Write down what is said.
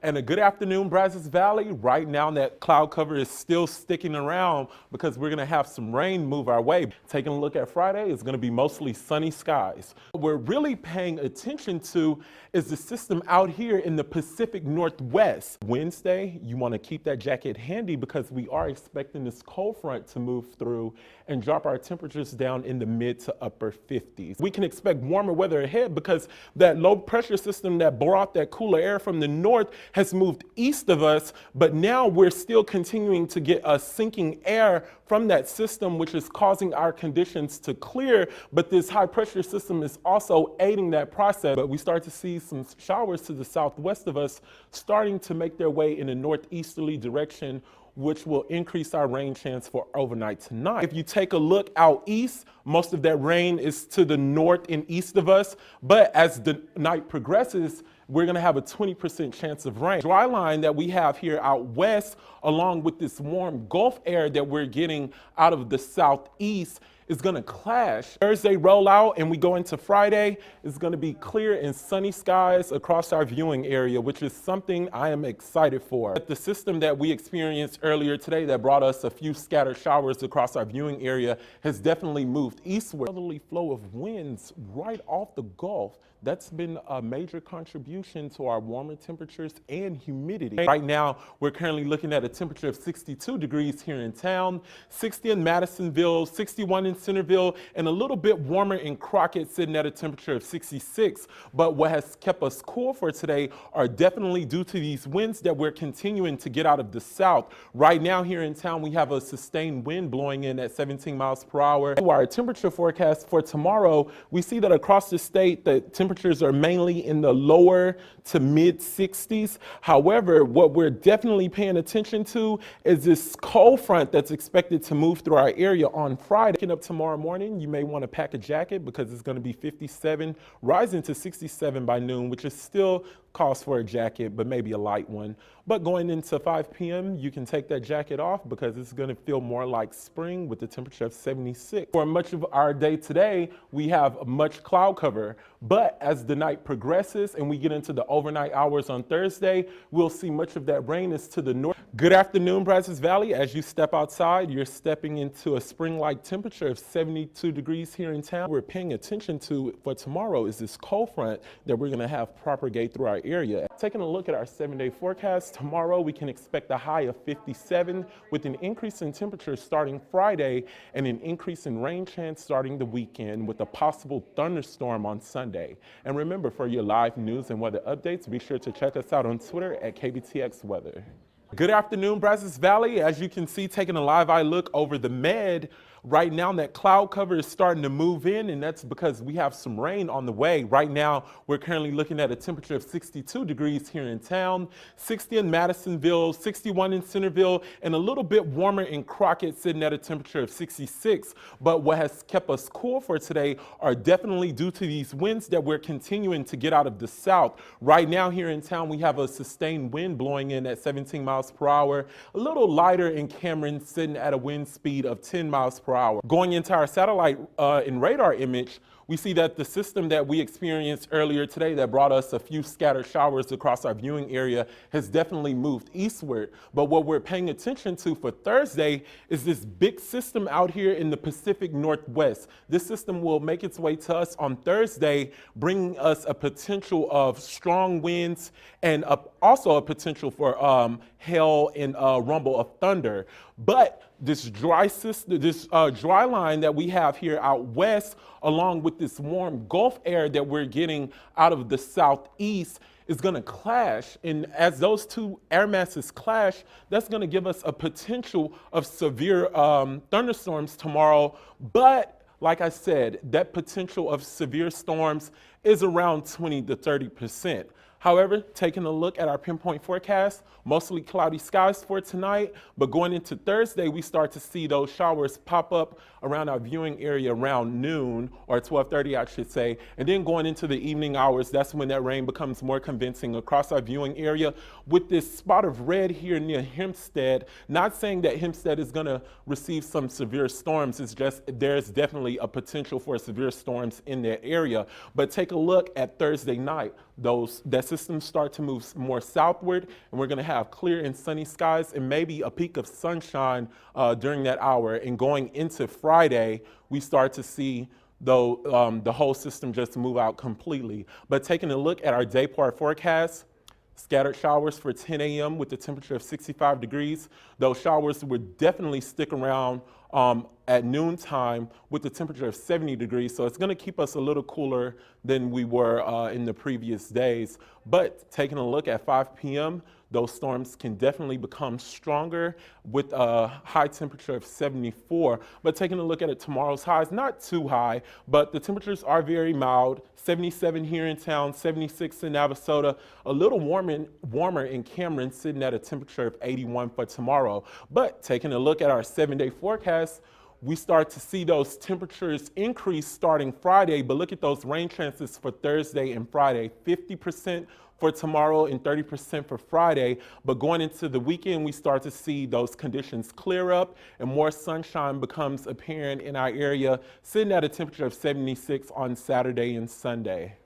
And a good afternoon, Brazos Valley. Right now, that cloud cover is still sticking around because we're going to have some rain move our way. Taking a look at Friday, it's going to be mostly sunny skies. What we're really paying attention to is the system out here in the Pacific Northwest. Wednesday, you want to keep that jacket handy because we are expecting this cold front to move through and drop our temperatures down in the mid to upper 50s. We can expect warmer weather ahead because that low pressure system that brought that cooler air from the north has moved east of us, but now we're still continuing to get a sinking air from that system, which is causing our conditions to clear, but this high pressure system is also aiding that process. But we start to see some showers to the southwest of us starting to make their way in a northeasterly direction, which will increase our rain chance for overnight tonight. If you take a look out east, most of that rain is to the north and east of us, but as the night progresses, we're going to have a 20% chance of rain. Dry line that we have here out west, along with this warm Gulf air that we're getting out of the southeast, is going to clash. Thursday roll out and we go into Friday. It's going to be clear and sunny skies across our viewing area, which is something I am excited for. But the system that we experienced earlier today that brought us a few scattered showers across our viewing area has definitely moved eastward. Southerly flow of winds right off the Gulf. That's been a major contribution to our warmer temperatures and humidity. Right now, we're currently looking at a temperature of 62 degrees here in town, 60 in Madisonville, 61 in Centerville, and a little bit warmer in Crockett, sitting at a temperature of 66. But what has kept us cool for today are definitely due to these winds that we're continuing to get out of the south. Right now here in town, we have a sustained wind blowing in at 17 miles per hour. Our temperature forecast for tomorrow, we see that across the state, the temperatures are mainly in the lower to mid 60s. However, what we're definitely paying attention to is this cold front that's expected to move through our area on Friday. Waking up tomorrow morning, you may want to pack a jacket because it's going to be 57, rising to 67 by noon, which is still calls for a jacket, but maybe a light one. But going into 5 p.m., you can take that jacket off because it's going to feel more like spring with the temperature of 76. For much of our day today, we have much cloud cover, but as the night progresses and we get into the overnight hours on Thursday, we'll see much of that rain is to the north. Good afternoon, Brazos Valley. As you step outside, you're stepping into a spring-like temperature of 72 degrees here in town. We're paying attention to for tomorrow is this cold front that we're going to have propagate through our area. Taking a look at our 7-day forecast, tomorrow we can expect a high of 57 with an increase in temperature starting Friday and an increase in rain chance starting the weekend with a possible thunderstorm on Sunday. And remember, for your live news and weather updates, be sure to check us out on Twitter at KBTX Weather. Good afternoon, Brazos Valley. As you can see, taking a live eye look over the Med, right now that cloud cover is starting to move in, and that's because we have some rain on the way. Right now, we're currently looking at a temperature of 62 degrees here in town, 60 in Madisonville, 61 in Centerville, and a little bit warmer in Crockett, sitting at a temperature of 66. But what has kept us cool for today are definitely due to these winds that we're continuing to get out of the south. Right now here in town, we have a sustained wind blowing in at 17 miles per hour, a little lighter in Cameron, sitting at a wind speed of 10 miles per hour. Going into our satellite and radar image, we see that the system that we experienced earlier today that brought us a few scattered showers across our viewing area has definitely moved eastward. But what we're paying attention to for Thursday is this big system out here in the Pacific Northwest. This system will make its way to us on Thursday, bringing us a potential of strong winds and also a potential for hail and rumble of thunder. But this dry line that we have here out west, along with this warm Gulf air that we're getting out of the southeast, is going to clash. And as those two air masses clash, that's going to give us a potential of severe thunderstorms tomorrow. But like I said, that potential of severe storms is around 20 to 30%. However, taking a look at our pinpoint forecast, mostly cloudy skies for tonight, but going into Thursday, we start to see those showers pop up around our viewing area around noon, or 12:30, I should say. And then going into the evening hours, that's when that rain becomes more convincing across our viewing area with this spot of red here near Hempstead. Not saying that Hempstead is going to receive some severe storms. It's just there's definitely a potential for severe storms in that area. But take a look at Thursday night. That systems start to move more southward, and we're going to have clear and sunny skies and maybe a peak of sunshine during that hour. And going into Friday, we start to see though the whole system just move out completely. But taking a look at our day part forecast, scattered showers for 10 a.m. with a temperature of 65 degrees. Those showers would definitely stick around at noontime with a temperature of 70 degrees. So it's going to keep us a little cooler than we were in the previous days. But taking a look at 5 p.m., those storms can definitely become stronger with a high temperature of 74. But taking a look at it, tomorrow's highs, not too high, but the temperatures are very mild. 77 here in town, 76 in Navasota, a little warmer in Cameron, sitting at a temperature of 81 for tomorrow. But taking a look at our 7-day forecast, we start to see those temperatures increase starting Friday, but look at those rain chances for Thursday and Friday, 50% for tomorrow and 30% for Friday. But going into the weekend, we start to see those conditions clear up and more sunshine becomes apparent in our area, sitting at a temperature of 76 on Saturday and Sunday.